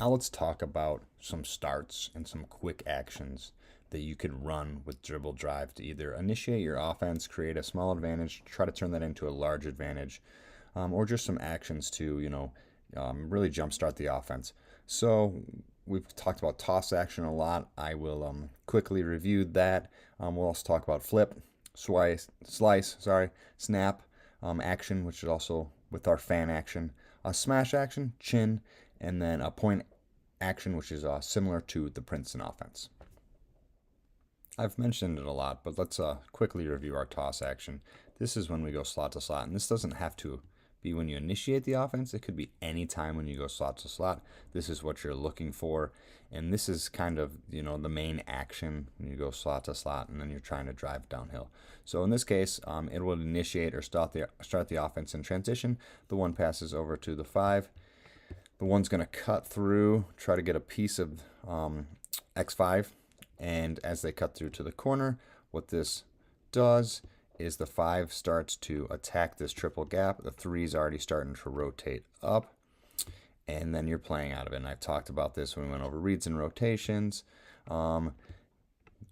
Now let's talk about some starts and some quick actions that you could run with dribble drive to either initiate your offense, create a small advantage, try to turn that into a large advantage, or just some actions to, really jumpstart the offense. So we've talked about toss action a lot. I will quickly review that. We'll also talk about flip, snap action, which is also with our fan action, a smash action, chin, and then a point action, which is similar to the Princeton offense. I've mentioned it a lot, but let's quickly review our toss action. This is when we go slot to slot, and this doesn't have to be when you initiate the offense. It could be any time when you go slot to slot. This is what you're looking for, and this is kind of, the main action when you go slot to slot, and then you're trying to drive downhill. So in this case, it will initiate or start the offense in transition. The one passes over to the 5. The one's going to cut through, try to get a piece of X5, and as they cut through to the corner, what this does is the 5 starts to attack this triple gap. The 3 is already starting to rotate up, and then you're playing out of it. And I've talked about this when we went over reads and rotations. You're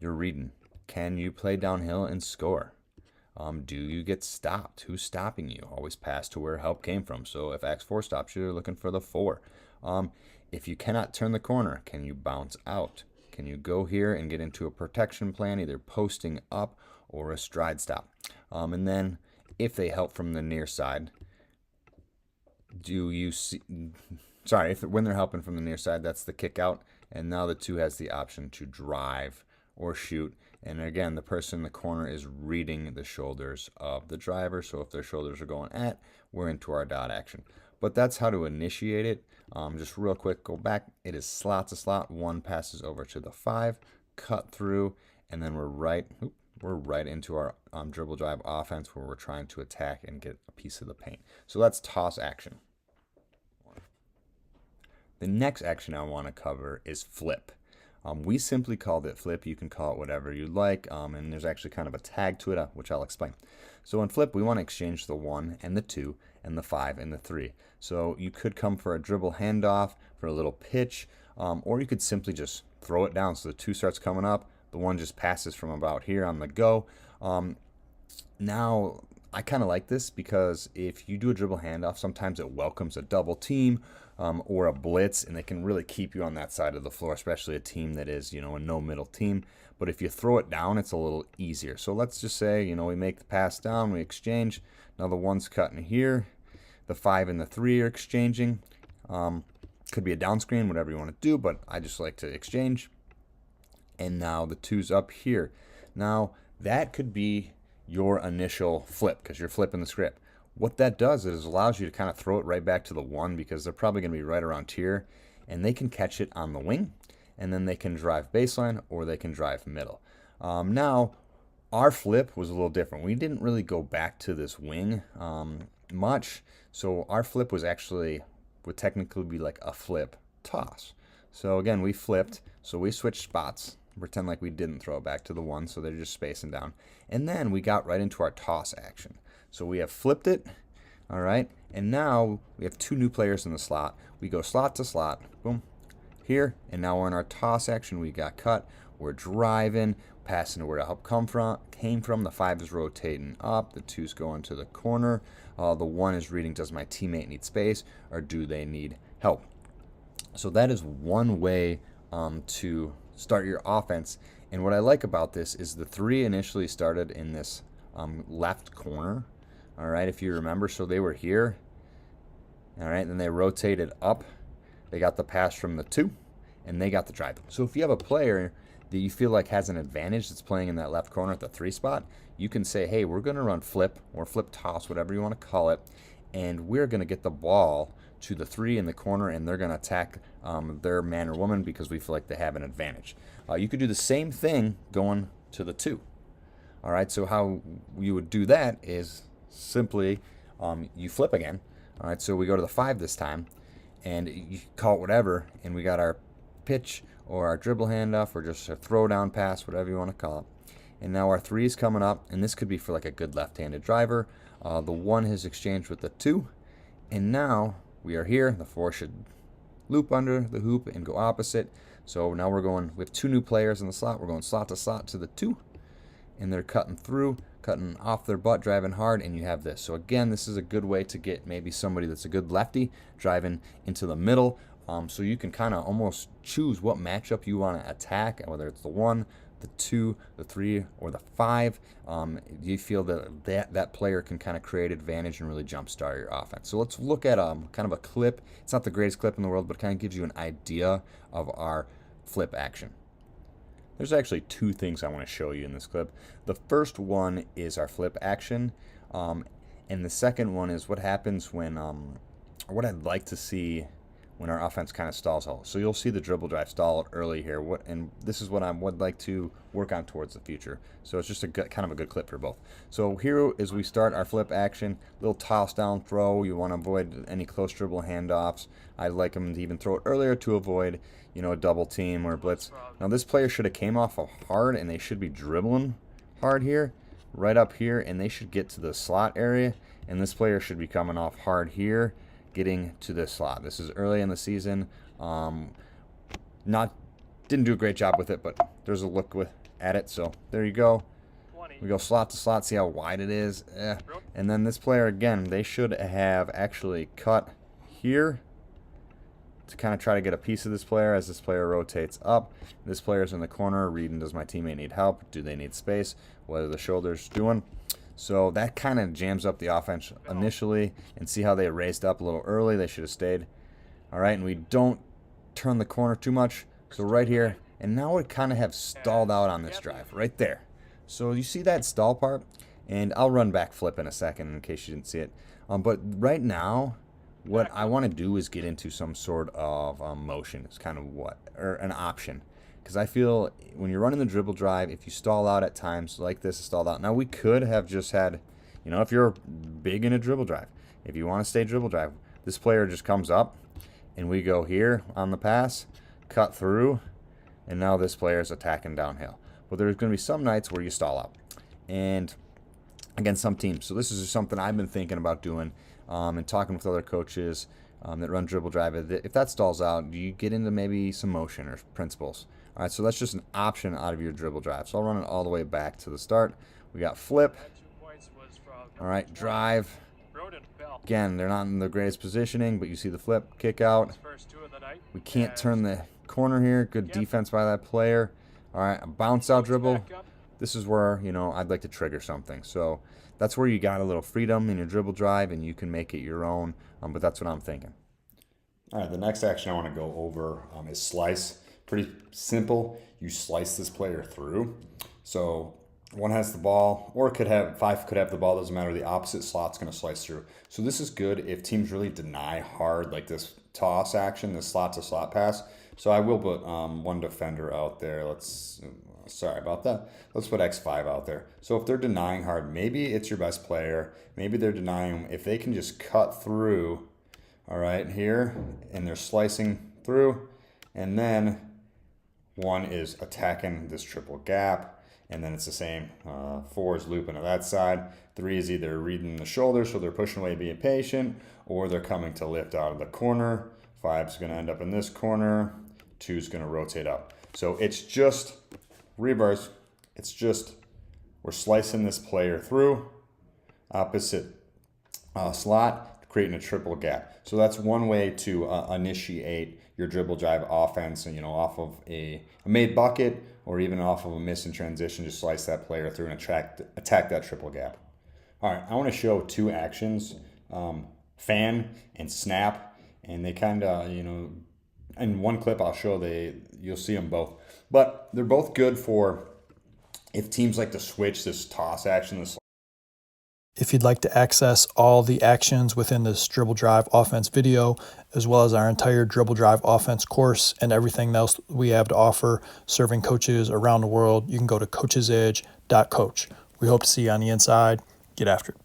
reading. Can you play downhill and score? Do you get stopped? Who's stopping you? Always pass to where help came from. So if X4 stops you, you're looking for the 4. If you cannot turn the corner, can you bounce out? Can you go here and get into a protection plan, either posting up or a stride stop? And then if they help from the near side, when they're helping from the near side, that's the kick out. And now the 2 has the option to drive or shoot. And again, the person in the corner is reading the shoulders of the driver. So if their shoulders are going at, we're into our dot action. But that's how to initiate it. Just real quick, go back. It is slot to slot. 1 passes over to the 5, cut through, and then we're right into our dribble drive offense where we're trying to attack and get a piece of the paint. So that's toss action. The next action I want to cover is flip. We simply called it flip. You can call it whatever you like, and there's actually kind of a tag to it, which I'll explain. So in flip, we want to exchange the 1 and the 2 and the 5 and the 3. So you could come for a dribble handoff, for a little pitch, or you could simply just throw it down. So the 2 starts coming up, the 1 just passes from about here on the go. Now, I kind of like this because if you do a dribble handoff, sometimes it welcomes a double team or a blitz, and they can really keep you on that side of the floor, especially a team that is, a no-middle team. But if you throw it down, it's a little easier. So let's just say, we make the pass down, we exchange. Now the 1's cutting here. The 5 and the 3 are exchanging. Could be a down screen, whatever you want to do, but I just like to exchange. And now the 2's up here. Now that could be your initial flip because you're flipping the script. What that does is allows you to kind of throw it right back to the 1 because they're probably going to be right around here, and they can catch it on the wing, and then they can drive baseline or they can drive middle. Now, our flip was a little different. We didn't really go back to this wing much, so our flip would technically be like a flip toss. So again, we flipped, so we switched spots. Pretend like we didn't throw it back to the 1, so they're just spacing down. And then we got right into our toss action. So we have flipped it, all right, and now we have 2 new players in the slot. We go slot to slot, boom, here, and now we're in our toss action. We got cut, we're driving, passing to where the help came from. The 5 is rotating up, the 2's going to the corner. The 1 is reading, does my teammate need space or do they need help? So that is one way to start your offense. And what I like about this is the 3 initially started in this left corner. All right, if you remember, so they were here. All right, then they rotated up. They got the pass from the 2, and they got the drive. So if you have a player that you feel like has an advantage that's playing in that left corner at the 3 spot, you can say, hey, we're going to run flip or flip toss, whatever you want to call it, and we're going to get the ball to the 3 in the corner, and they're going to attack their man or woman because we feel like they have an advantage. You could do the same thing going to the 2. All right, so how you would do that is simply you flip again. All right, so we go to the 5 this time, and you call it whatever, and we got our pitch or our dribble handoff or just a throw down pass, whatever you want to call it. And now our 3 is coming up, and this could be for like a good left-handed driver. The 1 has exchanged with the 2, and now we are here. The 4 should loop under the hoop and go opposite. So now we have 2 new players in the slot. We're going slot to the 2, and they're cutting through, cutting off their butt, driving hard, and you have this. So again, this is a good way to get maybe somebody that's a good lefty driving into the middle. So you can kind of almost choose what matchup you want to attack, whether it's the 1, the 2, the 3, or the 5. You feel that player can kind of create advantage and really jumpstart your offense. So let's look at kind of a clip. It's not the greatest clip in the world, but it kind of gives you an idea of our flip action. There's actually 2 things I want to show you in this clip. The first one is our flip action, and the second one is what happens when, or what I'd like to see when our offense kind of stalls out. So you'll see the dribble drive stall out early here, and this is what I would like to work on towards the future. So it's just kind of a good clip for both. So here as we start our flip action, little toss down throw. You want to avoid any close dribble handoffs. I like them to even throw it earlier to avoid, a double team or blitz. Now this player should have came off of hard, and they should be dribbling hard here, right up here, and they should get to the slot area, and this player should be coming off hard here, getting to this slot. This is early in the season. Didn't do a great job with it, but there's a look at it. So there you go. We go slot to slot, see how wide it is. And then this player, again, they should have actually cut here to kind of try to get a piece of this player as this player rotates up. This player's in the corner reading, does my teammate need help? Do they need space? What are the shoulders doing? So that kind of jams up the offense initially, and see how they raised up a little early. They should have stayed. All right, and we don't turn the corner too much. So right here, and now we kind of have stalled out on this drive right there. So you see that stall part, and I'll run back flip in a second in case you didn't see it. But right now, what I want to do is get into some sort of motion. It's kind of or an option. Because I feel when you're running the dribble drive, if you stall out at times like this, stalled out. Now we could have just had, if you're big in a dribble drive, if you want to stay dribble drive, this player just comes up, and we go here on the pass, cut through, and now this player is attacking downhill. But there's going to be some nights where you stall out, and against some teams. So this is just something I've been thinking about doing, and talking with other coaches that run dribble drive. If that stalls out, you get into maybe some motion or principles. All right, so that's just an option out of your dribble drive. So I'll run it all the way back to the start. We got flip. All right, drive. Again, they're not in the greatest positioning, but you see the flip, kick out. We can't turn the corner here. Good defense by that player. All right, a bounce out dribble. This is where, I'd like to trigger something. So that's where you got a little freedom in your dribble drive, and you can make it your own, but that's what I'm thinking. All right, the next action I want to go over is slice. Pretty simple. You slice this player through. So 1 has the ball, or 5 could have the ball, doesn't matter. The opposite slot's going to slice through. So this is good if teams really deny hard, like this toss action, this slot to slot pass. So I will put 1 defender out there. Sorry about that. Let's put X5 out there. So if they're denying hard, maybe it's your best player. Maybe they're denying. If they can just cut through, all right, here, and they're slicing through, and then 1 is attacking this triple gap, and then it's the same. 4 is looping to that side. 3 is either reading the shoulder, so they're pushing away, being patient, or they're coming to lift out of the corner. 5 is going to end up in this corner. 2 is going to rotate up. So it's just reverse. It's just we're slicing this player through, opposite slot, creating a triple gap. So that's one way to initiate your dribble drive offense, and off of a made bucket or even off of a miss in transition, just slice that player through and attack that triple gap. All right, I want to show 2 actions, fan and snap, and they kind of, in one clip I'll show you'll see them both, but they're both good for if teams like to switch this toss action. If you'd like to access all the actions within this Dribble Drive offense video, as well as our entire Dribble Drive offense course and everything else we have to offer serving coaches around the world, you can go to coachesedge.coach. We hope to see you on the inside. Get after it.